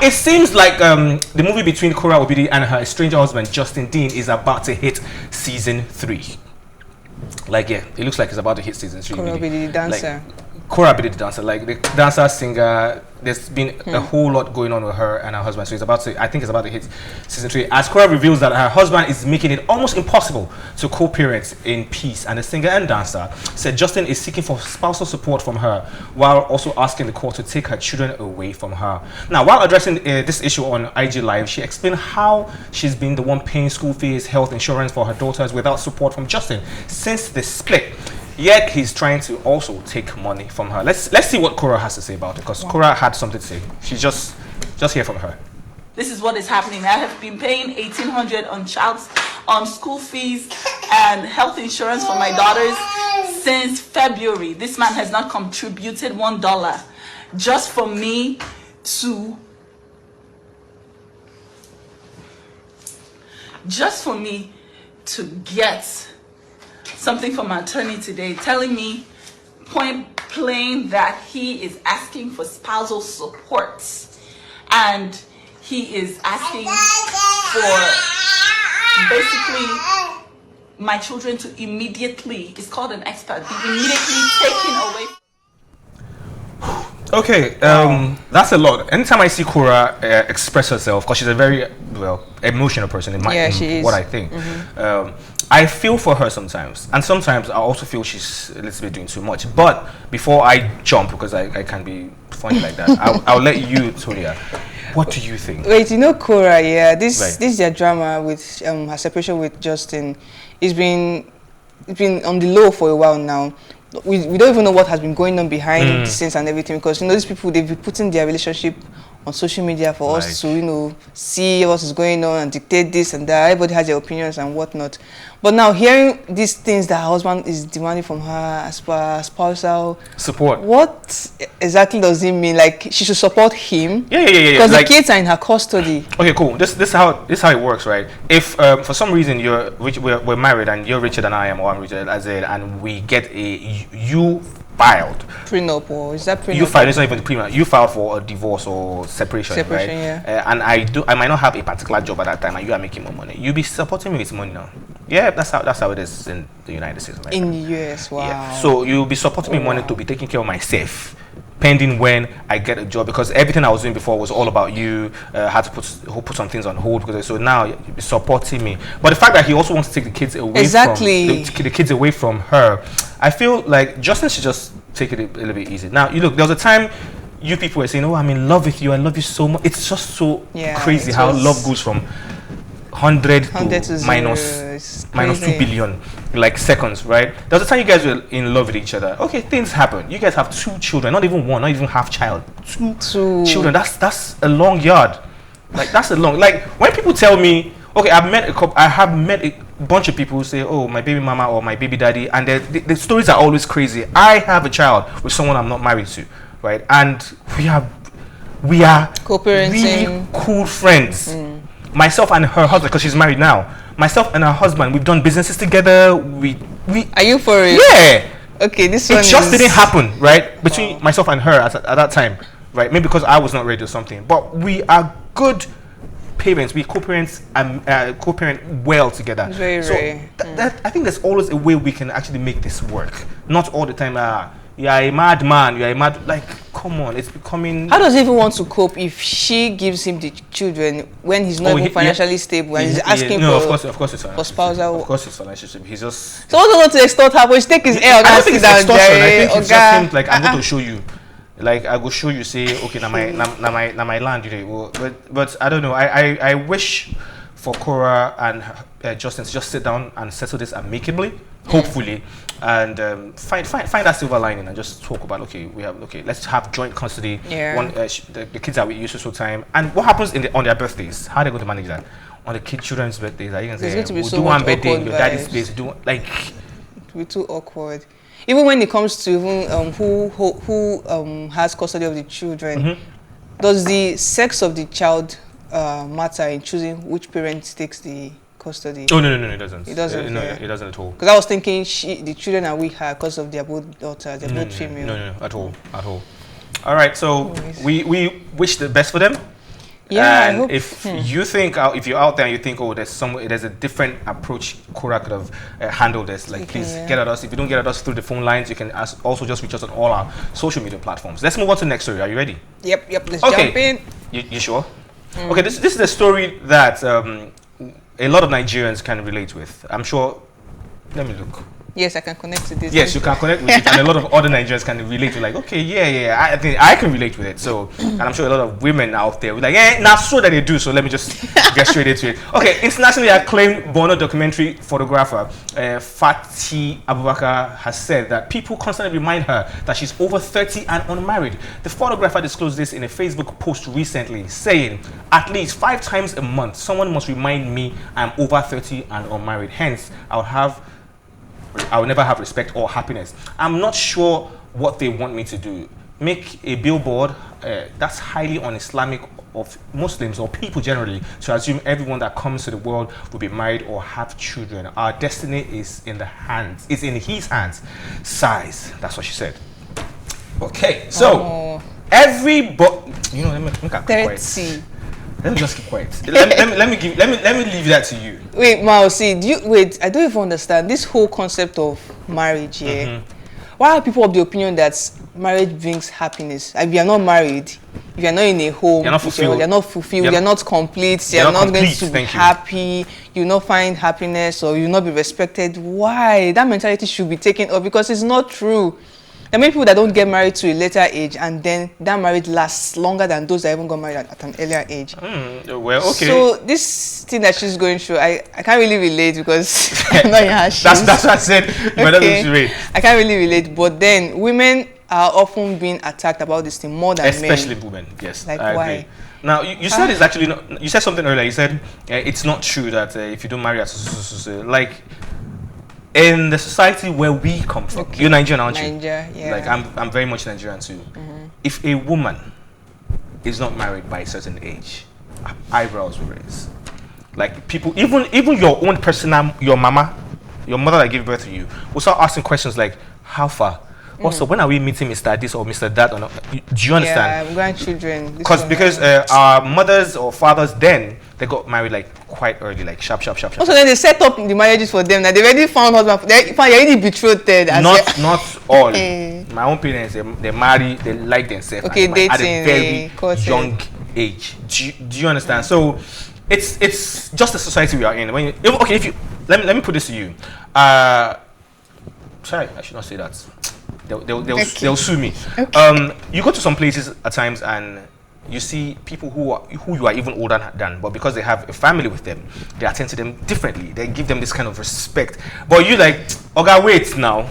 it seems like the movie between Kora Obidi and her estranged husband Justin Dean is about to hit season 3. Like, yeah, it looks like it's about to hit season 3. Kora Obidi, the dancer. Kora Obidi, the dancer, like the dancer, singer. There's been a whole lot going on with her and her husband, so it's about to. I think it's about to hit season 3. As Kora reveals that her husband is making it almost impossible to co-parent in peace, and the singer and dancer said Justin is seeking for spousal support from her, while also asking the court to take her children away from her. Now, while addressing this issue on IG Live, she explained how she's been the one paying school fees, health insurance for her daughters without support from Justin since the split. Yet he's trying to also take money from her. Let's see what Kora has to say about it, because Kora had something to say. She's just hear from her. This is what is happening. I have been paying $1,800 on school fees and health insurance for my daughters since February. This man has not contributed $1 just for me to get something from my attorney today, telling me point plain that he is asking for spousal support, and he is asking for basically my children to immediately, it's called an expert, be immediately taken away. Okay, that's a lot. Anytime I see Kora express herself, because she's a very emotional person in what I think. I feel for her sometimes, and sometimes I also feel she's a little bit doing too much. But before I jump, because I can be funny like that, I'll let you, Toria. What do you think? Wait, Kora, yeah, this is their drama with her separation with Justin. It's been on the low for a while now. We don't even know what has been going on behind the scenes and everything, because these people, they've been putting their relationship on social media for us to see what is going on and dictate this and that. Everybody has their opinions and whatnot. But now hearing these things that her husband is demanding from her as per spousal support, what exactly does it mean? Like, she should support him? Yeah. Because the kids are in her custody. Okay, cool. This is how it works, right? If for some reason we're married and you're richer than I am, or I'm richer as it, and we get you filed prenup, or is that prenup? You filed. It's not even the prenup. You filed for a divorce or separation, right? Yeah. And I might not have a particular job at that time, and you are making more money. You'll be supporting me with money now. Yeah, that's how it is in the United States. Right? In the US, wow. Yeah. So you'll be supporting me money to be taking care of myself, pending when I get a job, because everything I was doing before was all about you. Had to put some things on hold, because so now you'll be supporting me. But the fact that he also wants to take the kids away from the kids away from her, I feel like Justin should just take it a little bit easy. Now, there was a time you people were saying, "Oh, I'm in love with you. I love you so much." It's just so crazy how love goes from 100 to minus 2 billion, like seconds, right? There was a time you guys were in love with each other. Okay, things happen. You guys have 2 children, not even one, not even half child. 2 children. That's a long yard. Like, that's a long. Like, when people tell me, okay, I have met a bunch of people who say, "Oh, my baby mama or my baby daddy," and the stories are always crazy. I have a child with someone I'm not married to, right? And we are co-parenting, really cool friends. Myself and her husband, because she's married now. Myself and her husband, we've done businesses together. We are you for real? Yeah. Okay, this one just didn't happen, right? Between myself and her at that time, right? Maybe because I was not ready or something. But we are good parents. We co-parent well together. Very, so that I think there's always a way we can actually make this work. Not all the time. You are a madman. You are a mad. Like, come on, it's becoming. How does he even want to cope if she gives him the children when he's not even financially stable and he's asking for? Of course it's for spousal. Of course it's financial. He's just. So what's going to extort her? But she take his hair. I don't think it's extortion. I think it's just him, like, I'm going to show you. Like, I will show you. Say, okay, now my land. But I don't know. I wish for Kora and Justin to just sit down and settle this amicably, hopefully, and find that silver lining and just talk about, let's have joint custody. Yeah. The kids are with you so time. And what happens on their birthdays? How are they going to manage that? On the children's birthdays, are you going to say, we'll do one birthday in your daddy's place, it will be too awkward. Even when it comes to even who has custody of the children, does the sex of the child matter in choosing which parent takes the custody? Oh no, it doesn't. It doesn't. No, it doesn't at all. Because I was thinking the children are with her because of their both daughters, they're both female. No, at all. All right, so we wish the best for them. Yeah, And if you think, if you're out there and you think, oh, there's a different approach Cora could have handled this, like, please get at us. If you don't get at us through the phone lines, you can also just reach us on all our social media platforms. Let's move on to the next story. Are you ready? Yep. Let's jump in. You sure? Okay, this is a story that a lot of Nigerians can relate with. I'm sure. Let me look. Yes, I can connect to this. Yes, you can connect with it, and a lot of other Nigerians can relate to. Like, okay, yeah, I think I can relate with it. So, and I'm sure a lot of women out there will like, now so that they do. So let me just get straight into it. Okay, internationally acclaimed Borno documentary photographer Fati Abubakar has said that people constantly remind her that she's over 30 and unmarried. The photographer disclosed this in a Facebook post recently, saying, "At least 5 times a month, someone must remind me I'm over 30 and unmarried. Hence, I will never have respect or happiness. I'm not sure what they want me to do. Make a billboard that's highly un-Islamic of Muslims or people generally to assume everyone that comes to the world will be married or have children. Our destiny is in his hands. Sighs." That's what she said. Okay, so let me quiet. 30. Let me just keep quiet. let me leave that to you. Wait, Mao, see, I don't even understand this whole concept of marriage here. Why are people of the opinion that marriage brings happiness? If you are not married, if you are not in a home, you're not fulfilled, you're not complete, you're not going to be happy, you will not find happiness, or you will not be respected. Why? That mentality should be taken off, because it's not true. There are many people that don't get married to a later age, and then that marriage lasts longer than those that even got married at an earlier age. Well, okay. So this thing that she's going through, I can't really relate, because I'm not in her shoes. That's what I said. Okay. I can't really relate. But then women are often being attacked about this thing more than especially men. Women. Yes, like I why? Agree. Now you said it's actually not. You said something earlier. You said it's not true that if you don't marry at like. In the society where we come from, you're Nigerian, aren't you? Nigeria, yeah. Like I'm very much Nigerian too. If a woman is not married by a certain age, eyebrows will raise. Like people, even your own personal, your mother that gave birth to you, will start asking questions like, "How far? Also, when are we meeting Mr. This or Mr. That?" Or not? Do you understand? Yeah, grandchildren. Because our mothers or fathers then, they got married like quite early, like sharp. Also, then they set up the marriages for them. Now they already found husband. They already betrothed. Not all. My own parents, they marry, they like themselves. Okay, dating at a very young age. Do you understand? So it's just the society we are in. Let me put this to you. Sorry, I should not say that. They'll sue me. Okay. You go to some places at times and you see people who you are even older than, but because they have a family with them, they attend to them differently. They give them this kind of respect. But you like, okay, wait now.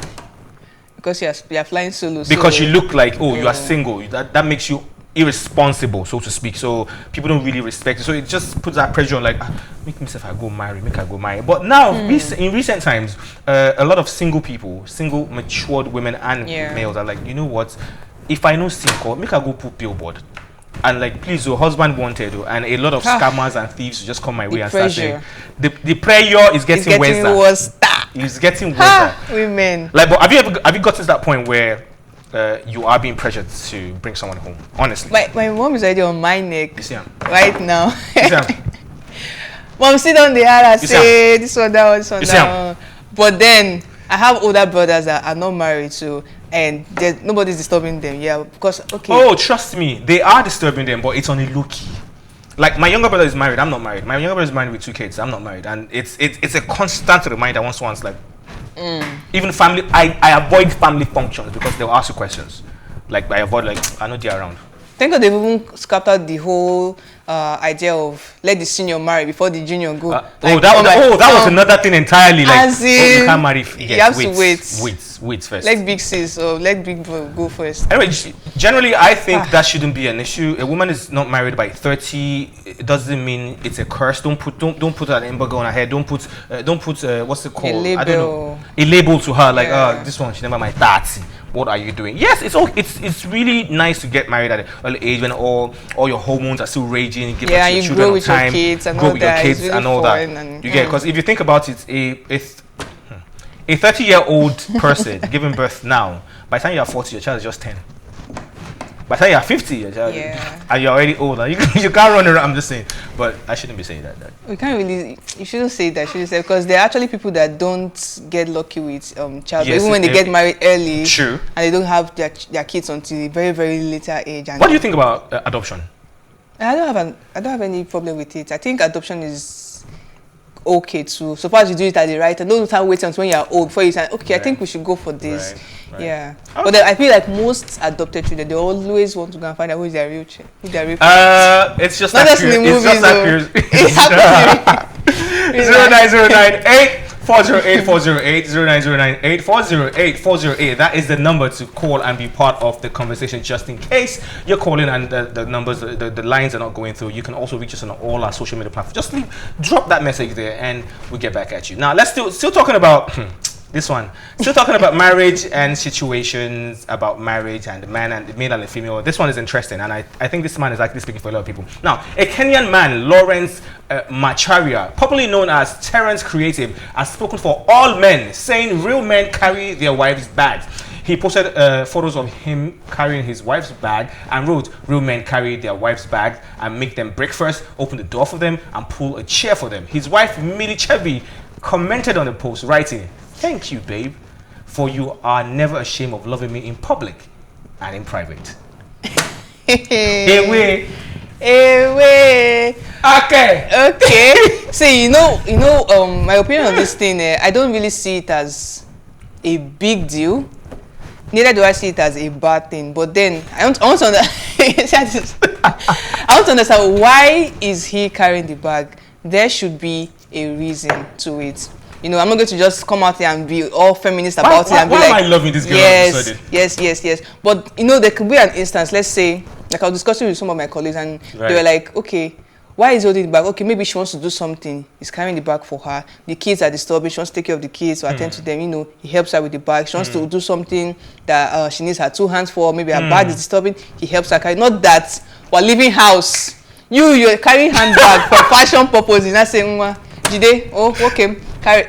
Because you are flying solo. Because you look like, you are single. That makes you irresponsible, so to speak. So people don't really respect it. So it just puts that pressure on, like, make myself I go marry. But now, in recent times, a lot of single matured women and males are like, you know what? If I know single, make I go put billboard. And like, please, your husband wanted, and a lot of scammers and thieves just come my way and start saying, the pressure is getting worse. It's getting worse. Women. Like, but have you got to that point where you are being pressured to bring someone home? Honestly, my mom is already on my neck right now. You Mom, sit on the air, say this one, that one, this one, that one. But then I have older brothers that are not married, so. And nobody's disturbing them, because Oh, trust me, they are disturbing them, but it's on a low key. Like, my younger brother is married, I'm not married. My younger brother is married with 2 kids, I'm not married, and it's a constant reminder once someone's like, even family. I avoid family functions because they'll ask you questions. Like, I avoid, like, I know they're around. Thank God they've even scrapped out the whole idea of let the senior marry before the junior go. That was another thing entirely. Like, you can't marry. You have to wait first. Let big sis or let big bro go first. Anyway, generally, I think that shouldn't be an issue. A woman is not married by 30. It doesn't mean it's a curse. Don't put an embargo on her head. Don't put what's it called? I don't know. A label to her like, this one she never married 30. What are you doing? Yes, it's really nice to get married at an early age when all your hormones are still raging. Give birth to your children on time. Grow with your kids and all that. You get, because if you think about it, a 30-year-old person giving birth now, by the time you are 40, your child is just 10. By the time you're 50, and you're already older, you can't run around. I'm just saying, but I shouldn't be saying that. We can't really. You shouldn't say that. Should say because there are actually people that don't get lucky with child, even when they get married early. True. And they don't have their kids until a very very later age. And what do you think about adoption? I don't have any problem with it. I think adoption is okay too, so far as you do it at the right time. Don't wait until when you're old before you say, okay, I think we should go for this. Right. Yeah. Okay. But then I feel like most adopted children, they always want to go and find out who's their real child. It's just not just in the movies. It's happening. 09098 408 408 09098 408 408. That is the number to call and be part of the conversation, just in case you're calling and the numbers, the lines are not going through. You can also reach us on all our social media platforms. Just drop that message there and we'll get back at you. Now let's still talking about this one. Still talking about marriage and situations about marriage and the male and the female. This one is interesting, and I think this man is actually speaking for a lot of people. Now, a Kenyan man, Lawrence Macharia, popularly known as Terrence Creative, has spoken for all men, saying real men carry their wives' bags. He posted photos of him carrying his wife's bag and wrote, real men carry their wife's bag and make them breakfast, open the door for them, and pull a chair for them. His wife, Millie Chevy, commented on the post, writing, "Thank you, babe, for you are never ashamed of loving me in public and in private." Away. Okay. See, my opinion on this thing, I don't really see it as a big deal. Neither do I see it as a bad thing. But then I want to understand why is he carrying the bag? There should be a reason to it. I'm not going to just come out here and be all feminist about it and be like, why am I loving this girl? Yes. But there could be an instance, let's say, like I was discussing with some of my colleagues, and they were like, okay, why is he holding the bag? Okay, maybe she wants to do something. He's carrying the bag for her. The kids are disturbing. She wants to take care of the kids or attend to them. He helps her with the bag. She wants to do something that she needs her 2 hands for. Maybe her bag is disturbing. He helps her carry. Not that while leaving house, you're carrying handbag for fashion purposes. Not saying, Jide, okay,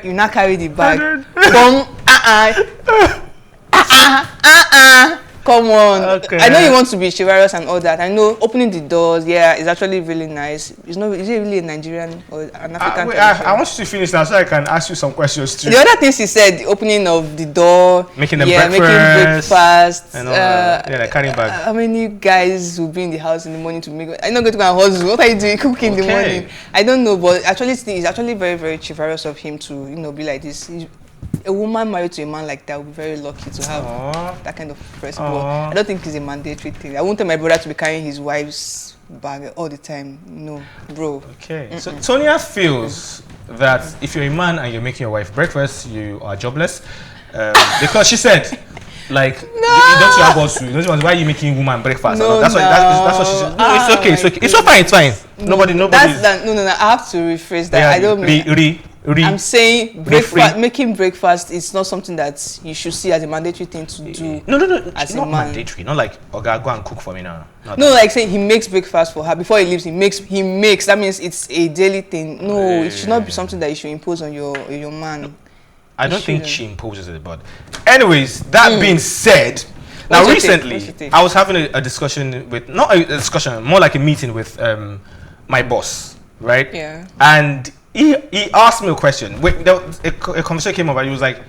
you not carry the bag. Come on. Okay. I know you want to be chivalrous and all that. I know opening the doors, is actually really nice. Is it really a Nigerian or an African tradition? I want you to finish now so I can ask you some questions too. The other things he said, the opening of the door, making breakfast, and all like carrying bag. How many guys will be in the house in the morning to make? I'm not going to go and hustle. What are you doing cooking in the morning? I don't know, but actually, it's actually very, very chivalrous of him to be like this. A woman married to a man like that would be very lucky to have that kind of person. But I don't think it's a mandatory thing. I won't tell my brother to be carrying his wife's bag all the time. No, bro. Okay. So Tonya feels that if you're a man and you're making your wife breakfast, you are jobless. Because she said, like, don't you have boss? Why are you making woman breakfast? That's what she said. No, it's okay. It's okay. It's so fine. It's fine. Nobody. No. I have to rephrase that. I don't mean. I'm saying making breakfast is not something that you should see as a mandatory thing to do. No. As a man. Mandatory. Not like, okay, go and cook for me now. No, like saying he makes breakfast for her before he leaves. He makes. That means it's a daily thing. No, it should not be something that you should impose on your man. I don't think she imposes it, but anyways, that being said, now recently I was having a discussion with, not a discussion, more like a meeting with my boss, right? Yeah. And he asked me a question. A conversation came up and he was like,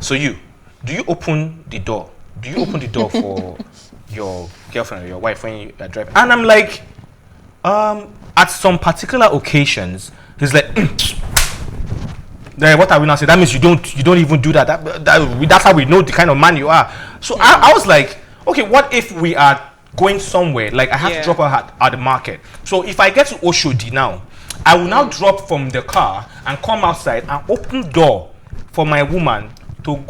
so do you open the door? Do you open the door for your girlfriend or your wife when you are driving? And I'm like, at some particular occasions, he's like, what are we now saying? That means you don't even do that. That's how we know the kind of man you are. So I was like, okay, what if we are going somewhere? Like I have to drop her at the market. So if I get to Oshodi now, I will now drop from the car and come outside and open door for my woman to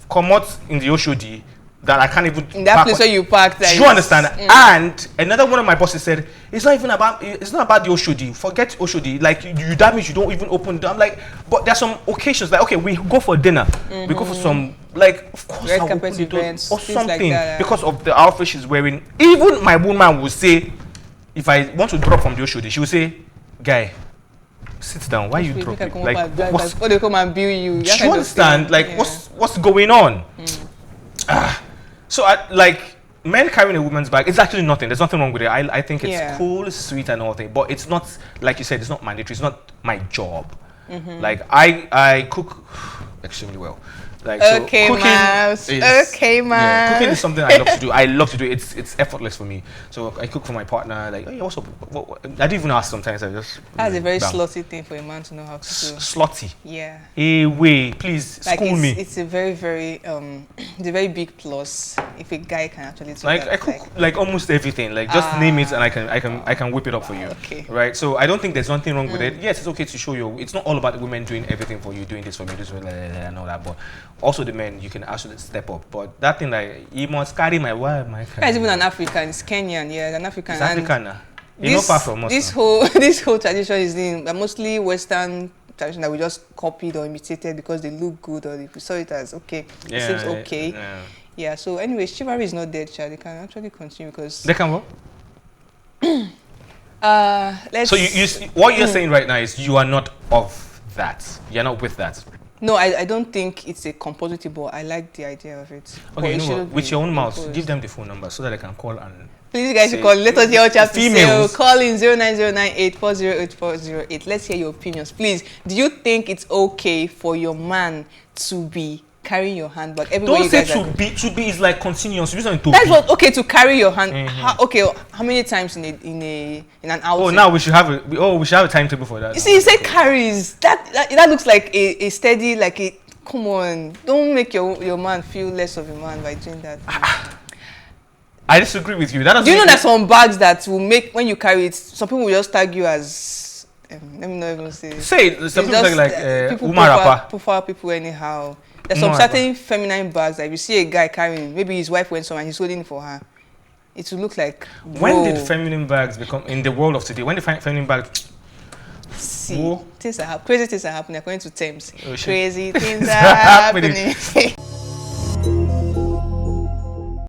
come out in the Oshodi that I can't even in that place where you parked. Do you understand? And another one of my bosses said, it's not about the Oshodi. Forget Oshodi. Like that means you don't even open the door. I'm like, but there's some occasions like, okay, we go for dinner. We go for some, like, of course I'll open the door or something like that, because of the outfit she's wearing. Even my woman will say, if I want to drop from the Oshodi, she will say, guy, sit down. Why you dropping? Like, what they come and bill you? Do you understand? Like, what's going on? So men carrying a woman's bag, it's actually nothing. There's nothing wrong with it. I think it's Yeah. cool, sweet, and all thing. But it's not, like you said, it's not mandatory. It's not my job. Like I cook extremely well. Like Okay, so cooking Miles. is, Okay, yeah, Miles. cooking is something I love to do. I love to do it. It's effortless for me. So I cook for my partner. Like, hey, what's up? What? I didn't even ask sometimes. I just That's a very bam. slutty thing for a man to know how to do. Slutty. Yeah. Hey, wait, please Like school me. it's a very it's a very big plus if a guy can actually do Like that. I cook like almost everything. Like just name it and I can whip it up for you. Okay. Right. So I don't think there's nothing wrong with it. Yes, it's okay to show you. It's not all about the women doing everything for you, doing this for me, this for me, and all that. But also the men, you can actually step up. But that thing like you must carry my wife, my Guys, even an African, it's Kenyan, yeah, an African. It's and African now. You're not far from us. this now. whole this whole tradition is in mostly Western tradition that we just copied or imitated because they look good or if we saw it as okay, it seems okay. Yeah. So anyway, chivalry is not dead, child. They can actually continue because They can what? let's. So what you're saying right now is you are not of that. You're not with that. No, I don't think it's a compulsory, but I like the idea of it. But Okay, it you know what? shouldn't With be your own mouth, imposed. give them the phone number so that they can call and. Please, guys, say- you call. Let us hear what you have to say. Females. Call in 09098408408. Let's hear your opinions. Please, do you think it's okay for your man to be carrying your handbag everywhere Don't you say guys are to going? be. To be is like continuous. Use something to That's be. what okay to carry your hand. Mhm. How many times in an outing? Oh, now we should have we should have a timetable for that. You see, you say carries. That looks like a steady like a. Come on, don't make your man feel less of a man by doing that. I disagree with you. That doesn't Do you know make that some bags that will make when you carry it, some people will just tag you as let me not even say. Say it. Some people It's like just, people woman rapper. profile people anyhow. There's some Woman rapper. certain feminine bags that if you see a guy carrying, maybe his wife went somewhere and he's holding it for her, it will look like. When bro, did feminine bags become in the world of today? When did feminine bags? see Whoa. things crazy things are happening according to Thames. Oh, shit. Crazy things It's are happening. happening.